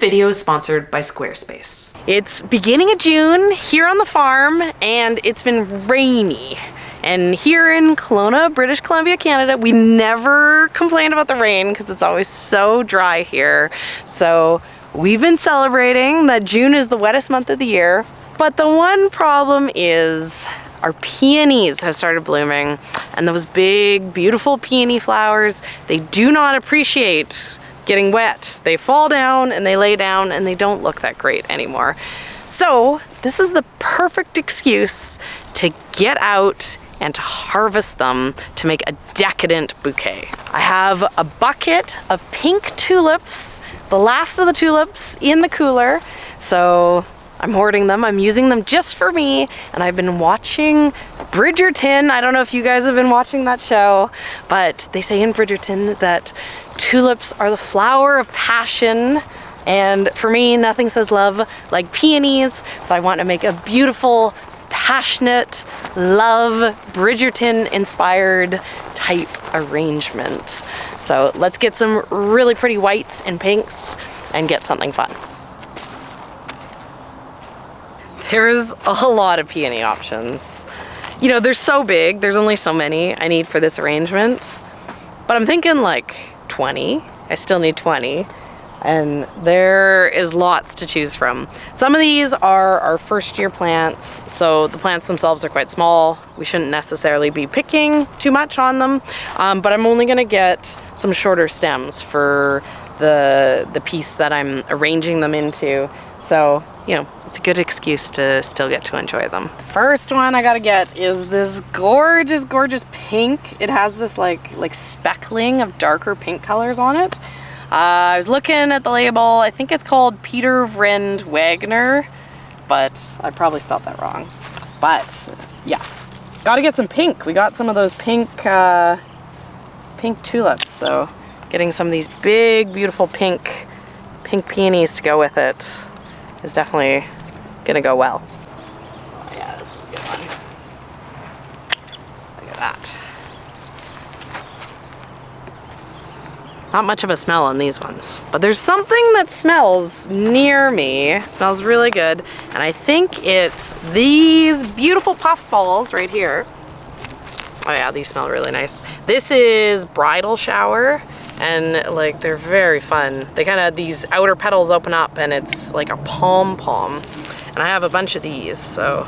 video is sponsored by Squarespace. It's beginning of June here on the farm and it's been rainy. And here in Kelowna, British Columbia, Canada, we never complain about the rain because it's always so dry here. So we've been celebrating that June is the wettest month of the year. But the one problem is our peonies have started blooming, and those big, beautiful peony flowers, they do not appreciate getting wet. They fall down and they lay down and they don't look that great anymore. So this is the perfect excuse to get out and to harvest them to make a decadent bouquet. I have a bucket of pink tulips, the last of the tulips in the cooler. So I'm hoarding them, I'm using them just for me, and I've been watching Bridgerton. I don't know if you guys have been watching that show, but they say in Bridgerton that tulips are the flower of passion, and for me, nothing says love like peonies, so I want to make a beautiful, passionate, love, Bridgerton-inspired type arrangement. So let's get some really pretty whites and pinks and get something fun. There's a lot of peony options. You know, they're so big, there's only so many I need for this arrangement. But I'm thinking like 20. I still need 20. And there is lots to choose from. Some of these are our first year plants, so the plants themselves are quite small. We shouldn't necessarily be picking too much on them, but I'm only gonna get some shorter stems for the piece that I'm arranging them into. So, you know, it's a good excuse to still get to enjoy them. The first one I gotta get is this gorgeous, gorgeous pink. It has this like speckling of darker pink colors on it. I was looking at the label. I think it's called Peter Vriend Wagner, but I probably spelled that wrong. But yeah, gotta get some pink. We got some of those pink tulips, so getting some of these big, beautiful pink peonies to go with it is definitely gonna go well. Oh yeah, this is a good one. Look at that. Not much of a smell on these ones, but there's something that smells near me. It smells really good, and I think it's these beautiful puff balls right here. Oh yeah, these smell really nice. This is bridal shower, and like they're very fun. They kind of, these outer petals open up and it's like a pom-pom. And I have a bunch of these, so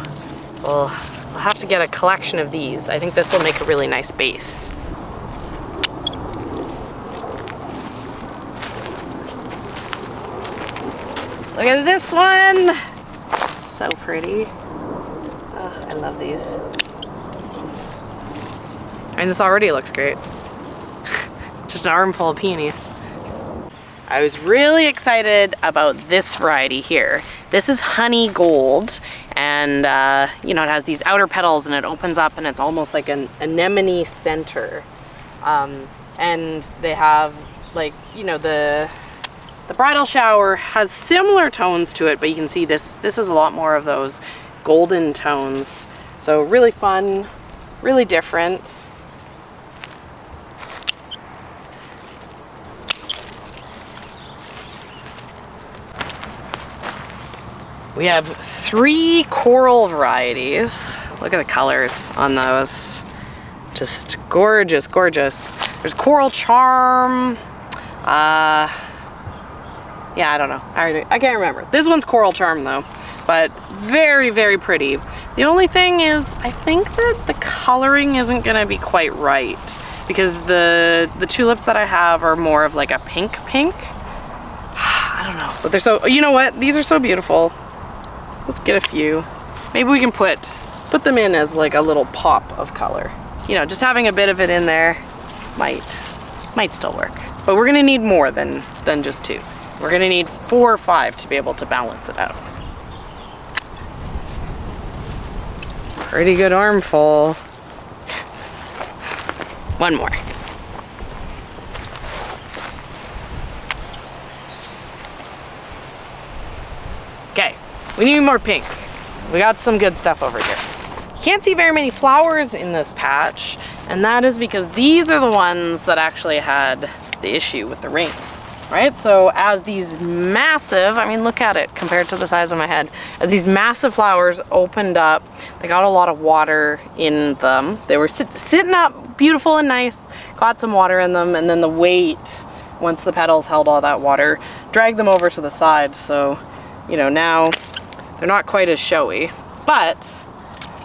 we'll have to get a collection of these. I think this will make a really nice base. Look at this one! So pretty. Oh, I love these. I mean, this already looks great. Just an armful of peonies. I was really excited about this variety here. This is honey gold, and you know, it has these outer petals and it opens up and it's almost like an anemone center. And they have, like, you know, the bridal shower has similar tones to it, but you can see this is a lot more of those golden tones. So really fun, really different. We have 3 coral varieties. Look at the colors on those. Just gorgeous, gorgeous. There's Coral Charm. Yeah, I don't know. I can't remember. This one's Coral Charm though, but very, very pretty. The only thing is, I think that the coloring isn't gonna be quite right because the tulips that I have are more of like a pink. I don't know, but they're so, you know what? These are so beautiful. Let's get a few. Maybe we can put them in as like a little pop of color. You know, just having a bit of it in there might still work. But we're gonna need more than just 2. We're gonna need 4 or 5 to be able to balance it out. Pretty good armful. One more. Okay, we need more pink. We got some good stuff over here. You can't see very many flowers in this patch, and that is because these are the ones that actually had the issue with the rain. right? So as these massive, I mean, look at it compared to the size of my head. As these massive flowers opened up, they got a lot of water in them. They were sitting up beautiful and nice, got some water in them, and then the weight, once the petals held all that water, dragged them over to the side. So, you know, now they're not quite as showy, but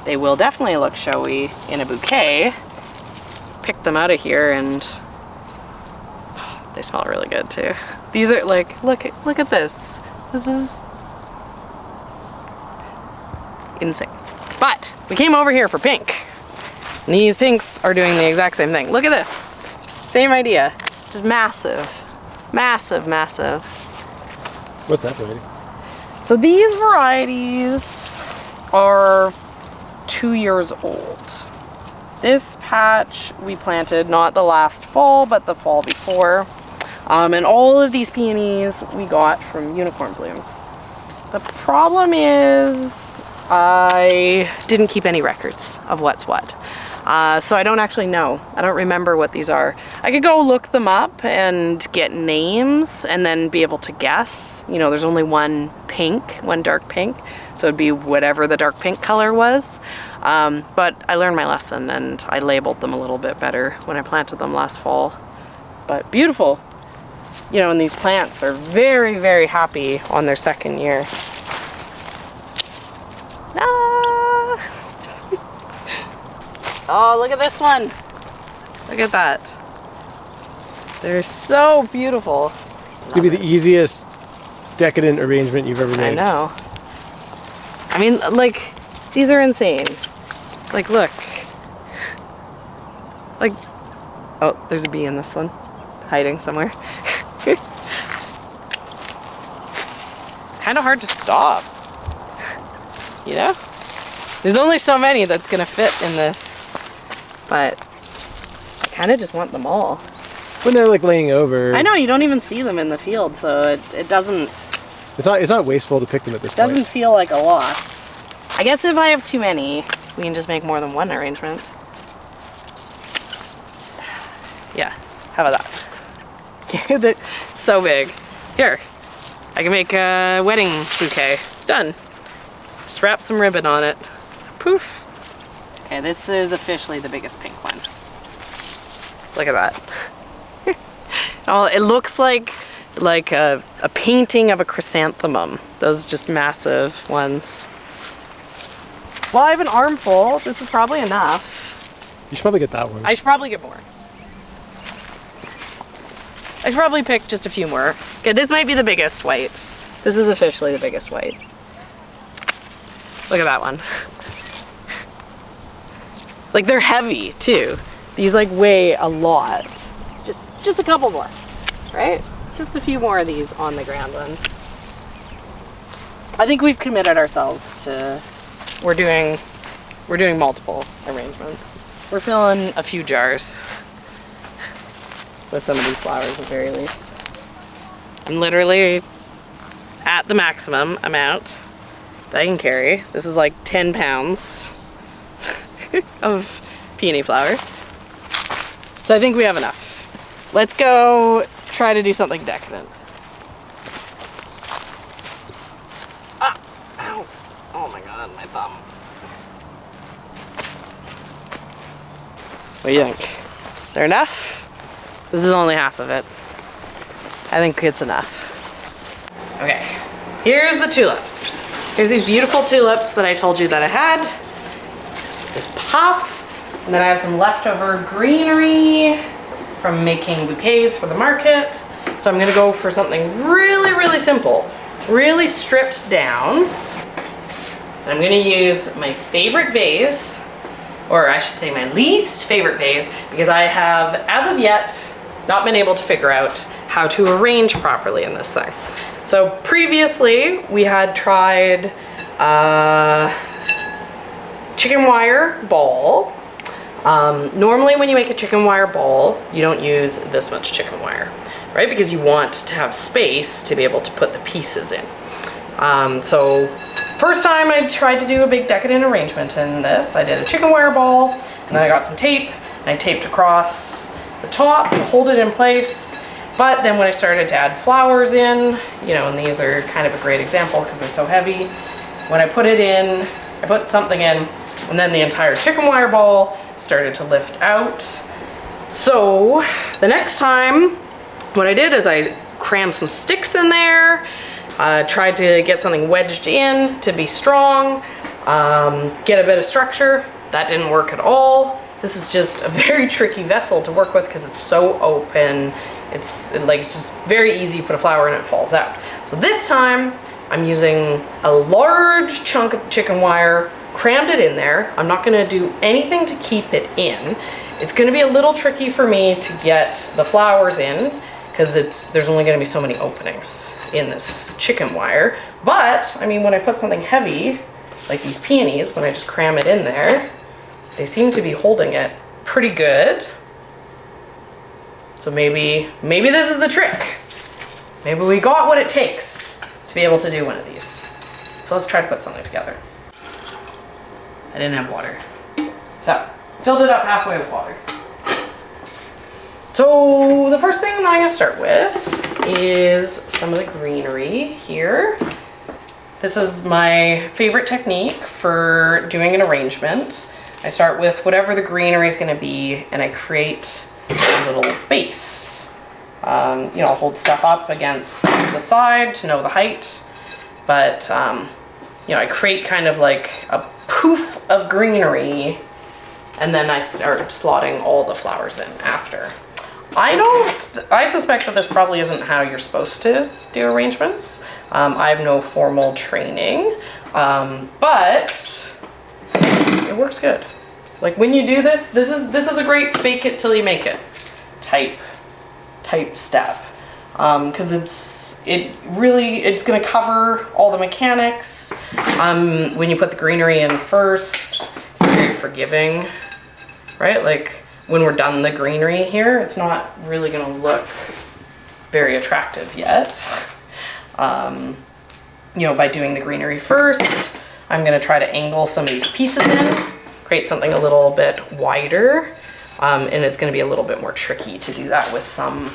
they will definitely look showy in a bouquet. Pick them out of here and they smell really good too. These are like, look at this. This is insane. But we came over here for pink. And these pinks are doing the exact same thing. Look at this. Same idea. Just massive. Massive, massive. What's that variety? So these varieties are 2 years old. This patch we planted not the last fall, but the fall before. And all of these peonies we got from unicorn blooms. The problem is I didn't keep any records of what's what. So I don't actually know. I don't remember what these are. I could go look them up and get names and then be able to guess. You know, there's only one dark pink. So it'd be whatever the dark pink color was. But I learned my lesson and I labeled them a little bit better when I planted them last fall. But beautiful. You know, and these plants are very, very happy on their second year. Ah! Oh, look at this one. Look at that. They're so beautiful. It's gonna be the easiest decadent arrangement you've ever made. I know. I mean, like, these are insane. Like, look. Like, oh, there's a bee in this one, hiding somewhere. It's kind of hard to stop. You know? There's only so many that's gonna fit in this, but I kind of just want them all. When they're like laying over. I know, you don't even see them in the field, so it doesn't... It's not wasteful to pick them at this point. Doesn't feel like a loss. I guess if I have too many, we can just make more than one arrangement. Yeah, how about that? That's so big. Here, I can make a wedding bouquet. Done. Just wrap some ribbon on it. Poof. Okay, this is officially the biggest pink one. Look at that. Oh, it looks like a painting of a chrysanthemum. Those just massive ones. Well, I have an armful. This is probably enough. You should probably get that one. I should probably get more. I should probably pick just a few more. Okay, this might be the biggest white. This is officially the biggest white. Look at that one. Like, they're heavy too. These like weigh a lot. Just a couple more, right? Just a few more of these on the ground ones. I think we've committed ourselves to, we're doing multiple arrangements. We're filling a few jars with some of these flowers at the very least. I'm literally at the maximum amount that I can carry. This is like 10 pounds of peony flowers. So I think we have enough. Let's go try to do something decadent. Ah, ow. Oh my God, my thumb. What do you think? Is there enough? This is only half of it. I think it's enough. Okay, here's the tulips. Here's these beautiful tulips that I told you that I had. This puff, and then I have some leftover greenery from making bouquets for the market. So I'm gonna go for something really, really simple, really stripped down. And I'm gonna use my favorite vase, or I should say my least favorite vase, because I have, as of yet, not been able to figure out how to arrange properly in this thing. So previously we had tried chicken wire ball. Normally when you make a chicken wire ball, you don't use this much chicken wire, right? Because you want to have space to be able to put the pieces in. So first time I tried to do a big decadent arrangement in this, I did a chicken wire ball, and then I got some tape, and I taped across the top to hold it in place, But then when I started to add flowers in, you know, and these are kind of a great example because they're so heavy. When I put it in, I put something in, and then the entire chicken wire ball started to lift out. So the next time, what I did is I crammed some sticks in there, tried to get something wedged in to be strong, get a bit of structure. That didn't work at all. This is just a very tricky vessel to work with because it's so open. It's just very easy. You put a flower in, it falls out. So this time I'm using a large chunk of chicken wire, crammed it in there. I'm not gonna do anything to keep it in. It's gonna be a little tricky for me to get the flowers in because there's only gonna be so many openings in this chicken wire. But, I mean, when I put something heavy, like these peonies, when I just cram it in there, they seem to be holding it pretty good. So maybe this is the trick. Maybe we got what it takes to be able to do one of these. So let's try to put something together. I didn't have water. So, filled it up halfway with water. So the first thing that I'm gonna start with is some of the greenery here. This is my favorite technique for doing an arrangement. I start with whatever the greenery is gonna be and I create a little base. You know, I'll hold stuff up against the side to know the height, but you know, I create kind of like a poof of greenery and then I start slotting all the flowers in after. I suspect that this probably isn't how you're supposed to do arrangements. I have no formal training, but it works good. Like when you do this is a great fake it till you make it type step. Because it's gonna cover all the mechanics. When you put the greenery in first, it's very forgiving, right? Like when we're done the greenery here, it's not really gonna look very attractive yet. You know, by doing the greenery first, I'm gonna try to angle some of these pieces in, create something a little bit wider, and it's gonna be a little bit more tricky to do that with some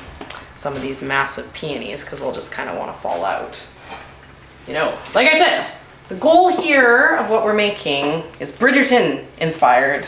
of these massive peonies because they'll just kind of want to fall out. You know, like I said, the goal here of what we're making is Bridgerton inspired.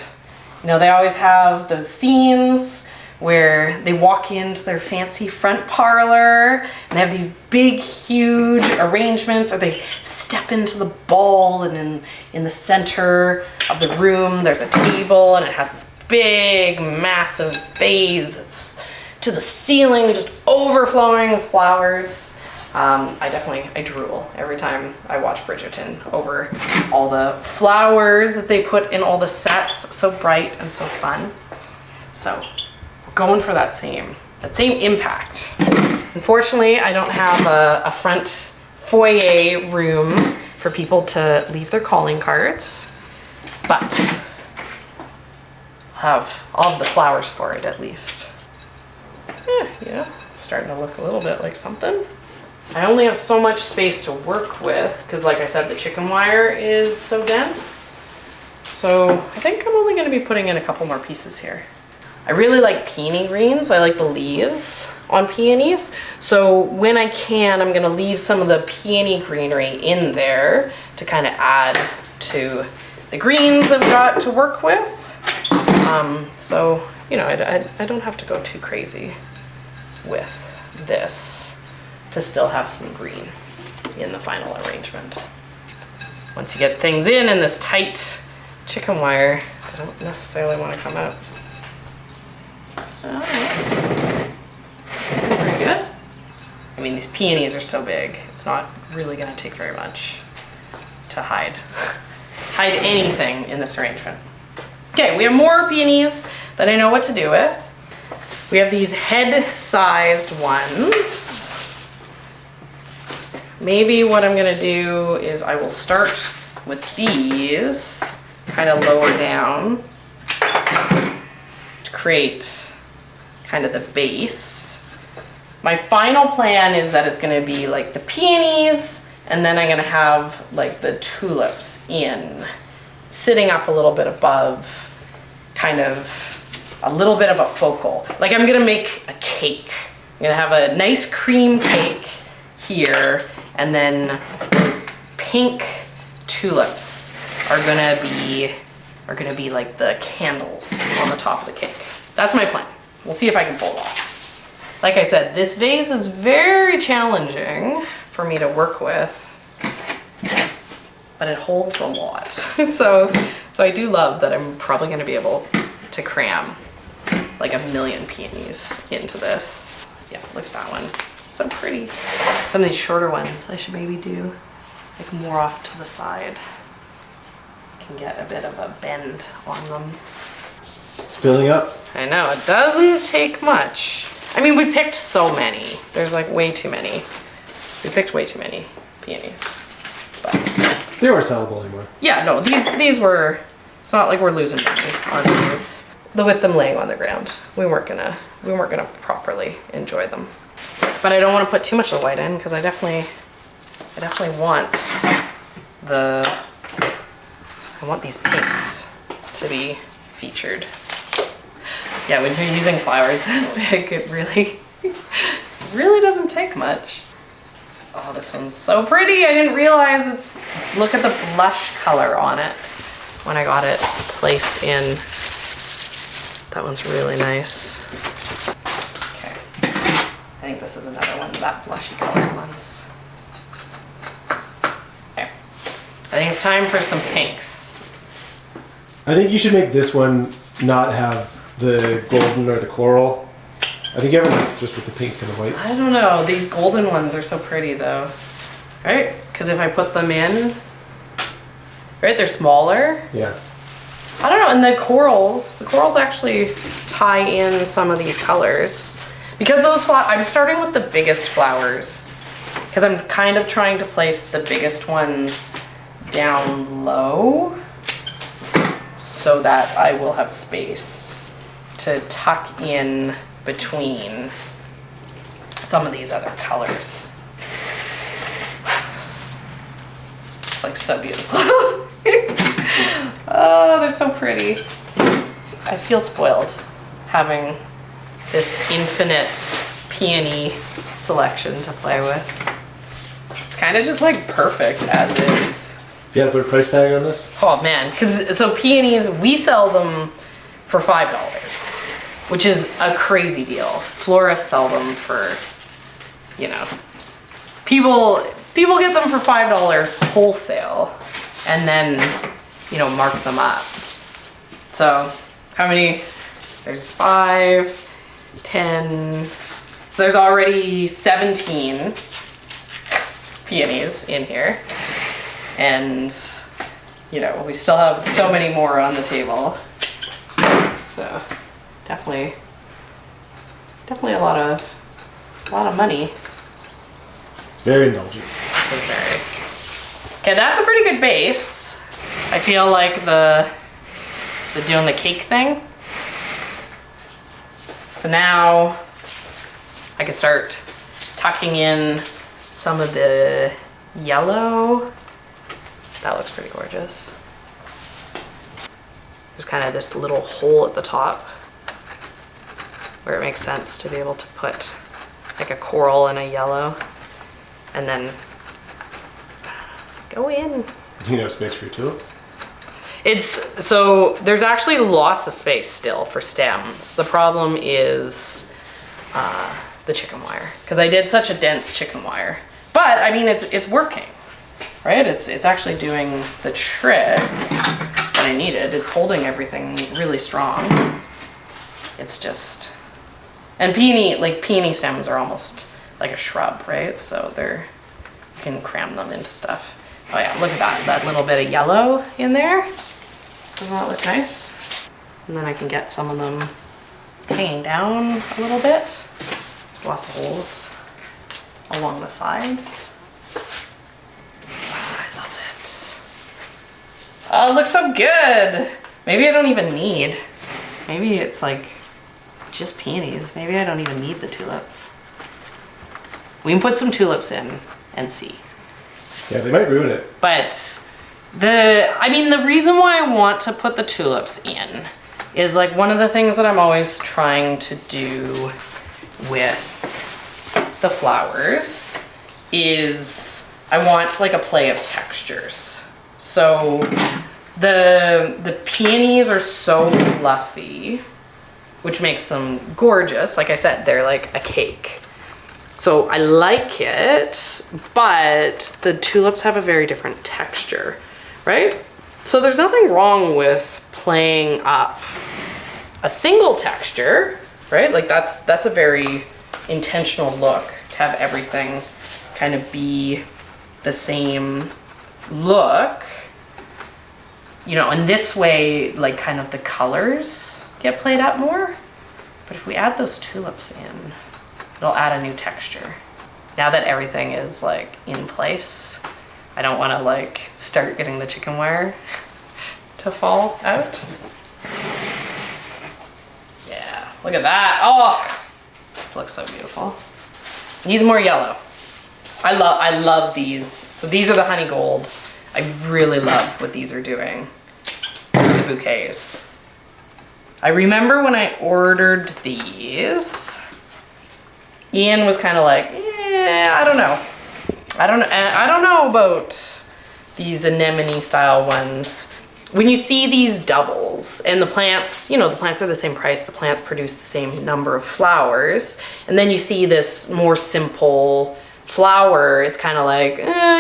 You know, they always have those scenes where they walk into their fancy front parlor and they have these big, huge arrangements, or they step into the ball and in the center of the room, there's a table and it has this big, massive vase that's to the ceiling, just overflowing with flowers. I drool every time I watch Bridgerton over all the flowers that they put in all the sets, so bright and so fun. So we're going for that same impact. Unfortunately, I don't have a front foyer room for people to leave their calling cards, but I'll have the flowers for it at least. Yeah, it's starting to look a little bit like something. I only have so much space to work with because, like I said, the chicken wire is so dense. So I think I'm only going to be putting in a couple more pieces here. I really like peony greens. I like the leaves on peonies. So when I can, I'm going to leave some of the peony greenery in there to kind of add to the greens I've got to work with. So, you know, I don't have to go too crazy with this to still have some green in the final arrangement. Once you get things in this tight chicken wire, they don't necessarily want to come out. It's looking pretty good. I mean, these peonies are so big, it's not really going to take very much to hide anything in this arrangement. Okay, we have more peonies that I know what to do with. We have these head-sized ones. Maybe what I'm gonna do is I will start with these, kind of lower down, to create kind of the base. My final plan is that it's gonna be like the peonies, and then I'm gonna have like the tulips sitting up a little bit above, kind of a little bit of a focal. Like I'm gonna make a cake I'm gonna have a nice cream cake here, and then those pink tulips are gonna be like the candles on the top of the cake. That's my plan. We'll see if I can pull it off. Like I said, this vase is very challenging for me to work with, but it holds a lot. So I do love that I'm probably gonna be able to cram like 1,000,000 peonies into this. Yeah, look at that one. So pretty. Some of these shorter ones I should maybe do like more off to the side. Can get a bit of a bend on them. It's building up. I know, it doesn't take much. I mean, we picked so many. There's like way too many. We picked way too many peonies. But They weren't sellable anymore. yeah, no, these were, it's not like we're losing money on these. With them laying on the ground, we weren't gonna properly enjoy them. But I don't want to put too much of the white in because I definitely want these pinks to be featured. Yeah, when you're using flowers this big, it really doesn't take much. Oh, this one's so pretty. I didn't realize look at the blush color on it when I got it placed in. That one's really nice. Okay, I think this is another one, that blushy colored ones. Okay, I think it's time for some pinks. I think you should make this one not have the golden or the coral. I think everyone just with the pink and the white. I don't know, these golden ones are so pretty though. Right, because if I put them in, right, they're smaller. Yeah. I don't know, and the corals actually tie in some of these colors. Because those I'm starting with the biggest flowers, because I'm kind of trying to place the biggest ones down low so that I will have space to tuck in between some of these other colors. It's like so beautiful. Oh, they're so pretty. I feel spoiled having this infinite peony selection to play with. It's kind of just like perfect as is. You had to put a price tag on this? Oh man, so peonies, we sell them for $5, which is a crazy deal. Florists sell them for, you know, people get them for $5 wholesale and then, you know, mark them up. So how many? There's 5, 10, so there's already 17 peonies in here. And, you know, we still have so many more on the table. So definitely a lot of money. It's very indulgent. So very. Okay, that's a pretty good base. I feel like is it doing the cake thing? So now I can start tucking in some of the yellow. That looks pretty gorgeous. There's kind of this little hole at the top where it makes sense to be able to put like a coral and a yellow and then go in. You know, space for your tulips? So there's actually lots of space still for stems. The problem is the chicken wire, because I did such a dense chicken wire. But I mean, it's working, right? It's actually doing the trick that I needed. It's holding everything really strong. It's just, and peony stems are almost like a shrub, right? So you can cram them into stuff. Oh yeah, look at that little bit of yellow in there. Doesn't that look nice? And then I can get some of them hanging down a little bit. There's lots of holes along the sides. Oh, I love it. Oh, it looks so good. Maybe I don't even need, maybe it's like just peonies. Maybe I don't even need the tulips. We can put some tulips in and see. Yeah, they might ruin it. But the reason why I want to put the tulips in is like one of the things that I'm always trying to do with the flowers is I want like a play of textures. So the peonies are so fluffy, which makes them gorgeous. Like I said, they're like a cake. So I like it, but the tulips have a very different texture, right? So there's nothing wrong with playing up a single texture, right? Like that's a very intentional look to have everything kind of be the same look, you know, and this way, like kind of the colors get played up more. But if we add those tulips in, it'll add a new texture. Now that everything is like in place, I don't want to like start getting the chicken wire to fall out. Yeah, look at that. Oh, this looks so beautiful. Needs more yellow. I love these. So these are the honey gold. I really love what these are doing for the bouquets. I remember when I ordered these, Ian was kind of like, yeah, I don't know. I don't know about these anemone style ones. When you see these doubles and the plants, you know, the plants are the same price, the plants produce the same number of flowers, and then you see this more simple flower, it's kind of like,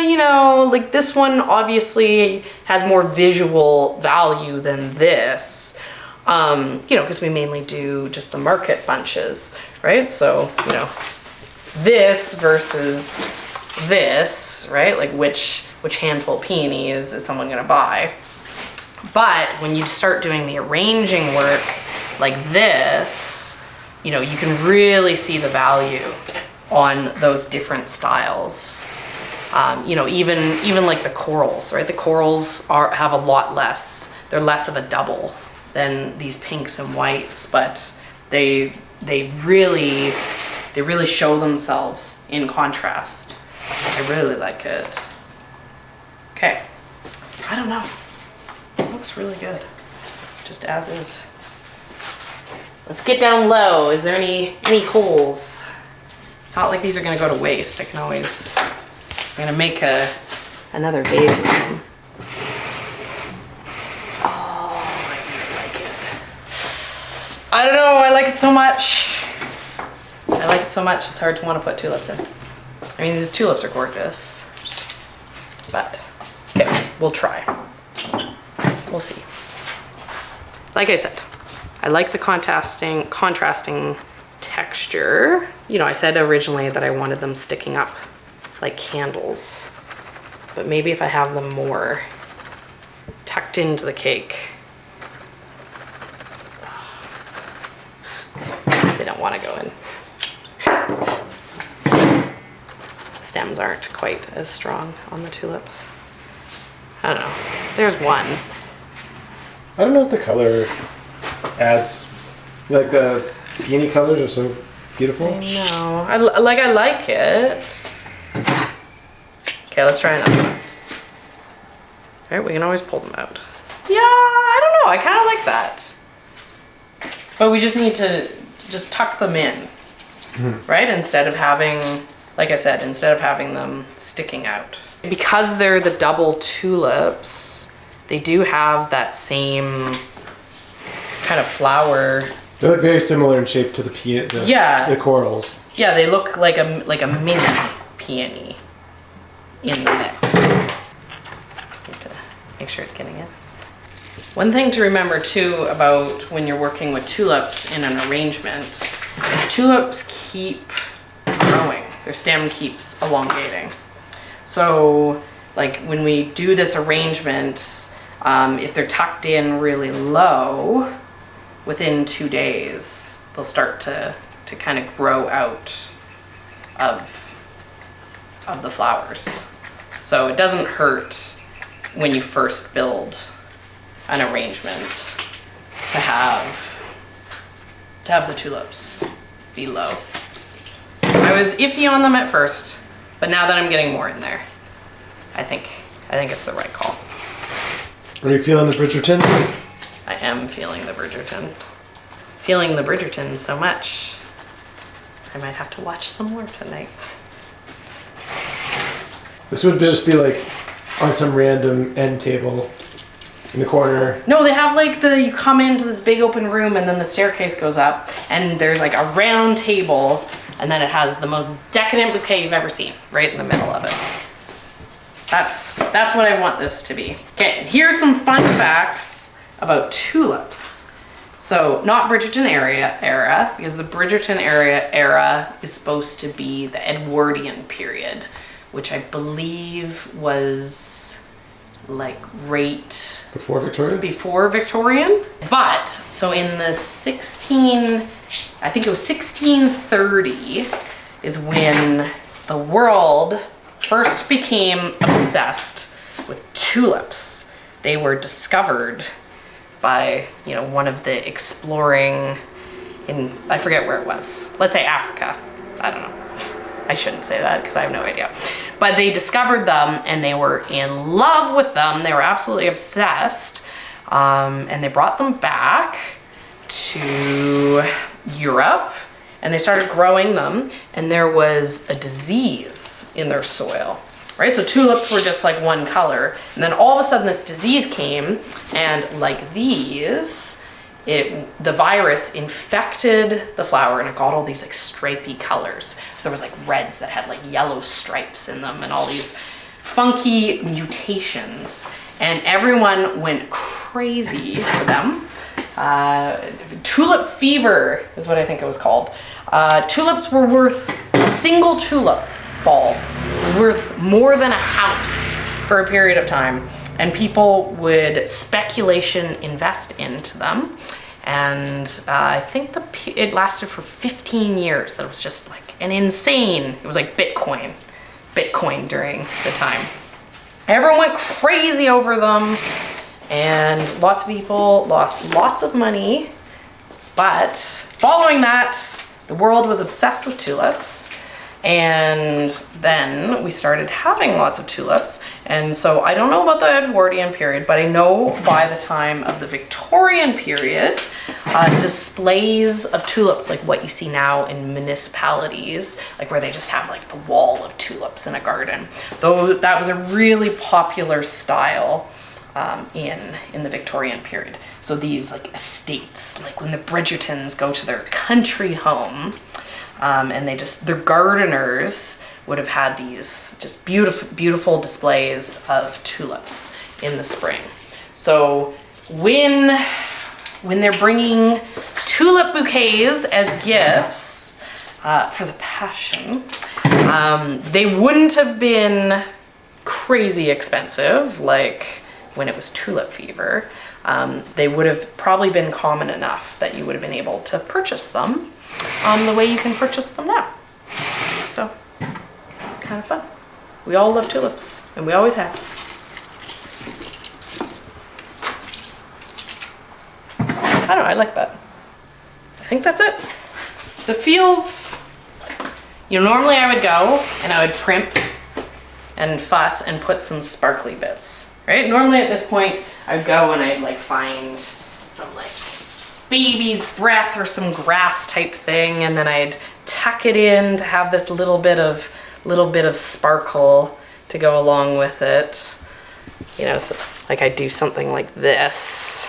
you know, like this one obviously has more visual value than this, you know, because we mainly do just the market bunches, right? So, you know, this versus this, right? Like which handful of peonies is someone gonna buy? But when you start doing the arranging work like this, you know, you can really see the value on those different styles. You know, even like the corals, right? The corals have a lot less, they're less of a double than these pinks and whites, but they really show themselves in contrast. I really like it. Okay, I don't know. It looks really good, just as is. Let's get down low. Is there any holes? It's not like these are gonna go to waste. I can always, I'm gonna make another vase with them. Oh, I really like it. I don't know, I like it so much. I like it so much, it's hard to want to put tulips in. I mean, these tulips are gorgeous, but okay, we'll try. We'll see. Like I said, I like the contrasting texture. You know, I said originally that I wanted them sticking up like candles, but maybe if I have them more tucked into the cake, they don't want to go in. Stems aren't quite as strong on the tulips. I don't know. There's one. I don't know if the color adds, like the peony colors are so beautiful. I know. I like it. Okay, let's try another one. All right, we can always pull them out. Yeah, I don't know. I kind of like that. But we just need to just tuck them in, right? Instead of having, like I said, instead of having them sticking out. Because they're the double tulips, they do have that same kind of flower. They look very similar in shape to the corals. Yeah, they look like a mini peony in the mix. Need to make sure it's getting in. One thing to remember too about when you're working with tulips in an arrangement is tulips keep growing. Their stem keeps elongating. So like when we do this arrangement, if they're tucked in really low, within 2 days, they'll start to kind of grow out of the flowers. So it doesn't hurt when you first build an arrangement to have the tulips be low. I was iffy on them at first, but now that I'm getting more in there, I think it's the right call. Are you feeling the Bridgerton? I am feeling the Bridgerton. Feeling the Bridgerton so much. I might have to watch some more tonight. This would just be like on some random end table in the corner. No, they have like you come into this big open room and then the staircase goes up and there's like a round table and then it has the most decadent bouquet you've ever seen right in the middle of it. That's what I want this to be. Okay, here's some fun facts about tulips. So not Bridgerton era, because the Bridgerton era is supposed to be the Edwardian period, which I believe was like right Before Victorian? Before Victorian. But, so in the I think it was 1630 is when the world first became obsessed with tulips. They were discovered by, one of the exploring I forget where it was. Let's say Africa. I don't know. I shouldn't say that because I have no idea. But they discovered them and they were in love with them. They were absolutely obsessed. And they brought them back to Europe and they started growing them, and there was a disease in their soil, right? So tulips were just like one color, and then all of a sudden this disease came, and like these, the virus infected the flower and it got all these like stripy colors. So there was like reds that had like yellow stripes in them and all these funky mutations, and everyone went crazy for them. Tulip fever is what I think it was called. Tulips were worth, a single tulip bulb was worth more than a house for a period of time, and people would speculation invest into them. And I think it lasted for 15 years. That was just like an insane, it was like Bitcoin during the time. Everyone went crazy over them, and lots of people lost lots of money. But following that, the world was obsessed with tulips, and then we started having lots of tulips. And so I don't know about the Edwardian period, but I know by the time of the Victorian period, displays of tulips, like what you see now in municipalities, like where they just have like the wall of tulips in a garden, though that was a really popular style in the Victorian period. So these like estates, like when the Bridgertons go to their country home, and their gardeners would have had these just beautiful displays of tulips in the spring. So when they're bringing tulip bouquets as gifts for the Passion, they wouldn't have been crazy expensive like when it was tulip fever. They would have probably been common enough that you would have been able to purchase them the way you can purchase them now. So, kind of fun. We all love tulips, and we always have. I don't know, I like that. I think that's it. The feels, normally I would go and I would primp and fuss and put some sparkly bits, right? Normally at this point, I'd go and I'd like find some like baby's breath or some grass type thing, and then I'd tuck it in to have this little bit of sparkle to go along with it. So like I do something like this,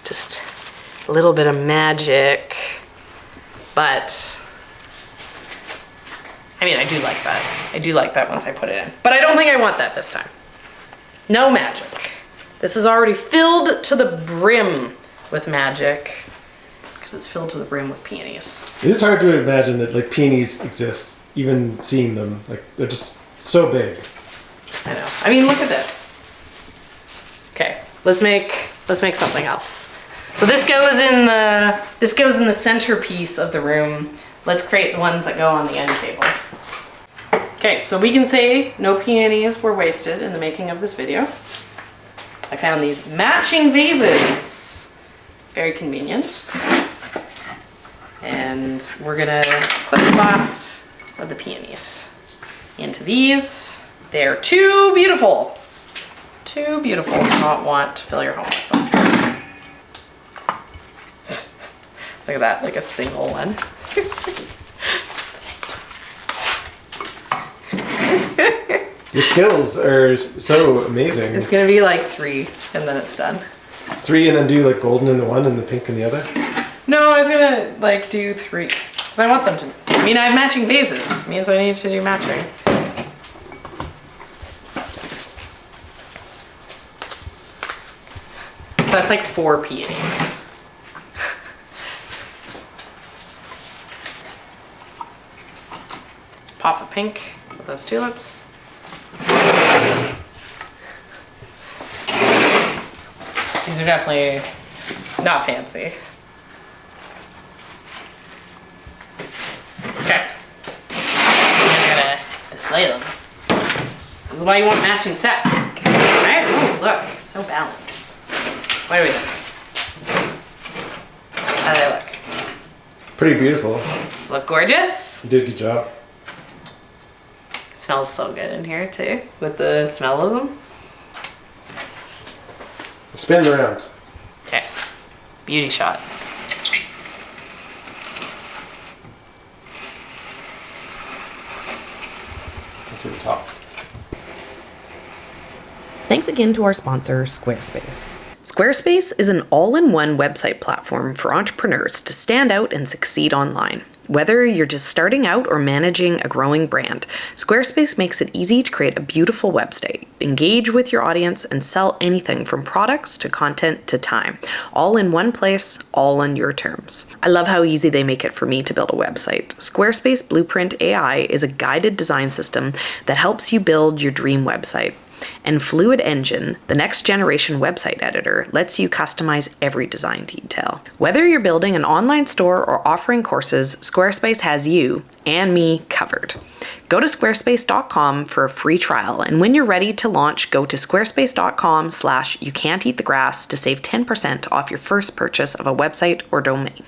just a little bit of magic. But I mean, I do like that. I do like that once I put it in. But I don't think I want that this time. No magic. This is already filled to the brim with magic because it's filled to the brim with peonies. It is hard to imagine that like peonies exist, even seeing them. Like they're just so big. I know. I mean, look at this. Okay, let's make something else. So this goes in the centerpiece of the room. Let's create the ones that go on the end table. Okay, so we can say no peonies were wasted in the making of this video. I found these matching vases. Very convenient. And we're gonna put the last of the peonies into these. They're too beautiful. Too beautiful to not want to fill your home with them. Look at that, like a single one. Your skills are so amazing. It's gonna be like 3 and then it's done. 3 and then do like golden in the one and the pink in the other? No, I was gonna like do 3. Because I want them to, I mean, I have matching vases. Means I need to do matching. So that's like 4 peonies. Pop a pink with those tulips. These are definitely not fancy. Okay. I'm gonna display them. This is why you want matching sets. Right? Ooh, look, so balanced. What do we think? How do they look? Pretty beautiful. Does it look gorgeous? You did a good job. It smells so good in here too, with the smell of them. Spin it around. Okay, beauty shot. Let's see the top. Thanks again to our sponsor, Squarespace. Squarespace is an all-in-one website platform for entrepreneurs to stand out and succeed online. Whether you're just starting out or managing a growing brand, Squarespace makes it easy to create a beautiful website, engage with your audience, and sell anything from products to content to time, all in one place, all on your terms. I love how easy they make it for me to build a website. Squarespace Blueprint AI is a guided design system that helps you build your dream website. And Fluid Engine, the next generation website editor, lets you customize every design detail. Whether you're building an online store or offering courses, Squarespace has you and me covered. Go to squarespace.com for a free trial, and when you're ready to launch, go to squarespace.com/youcan'teatthegrass to save 10% off your first purchase of a website or domain.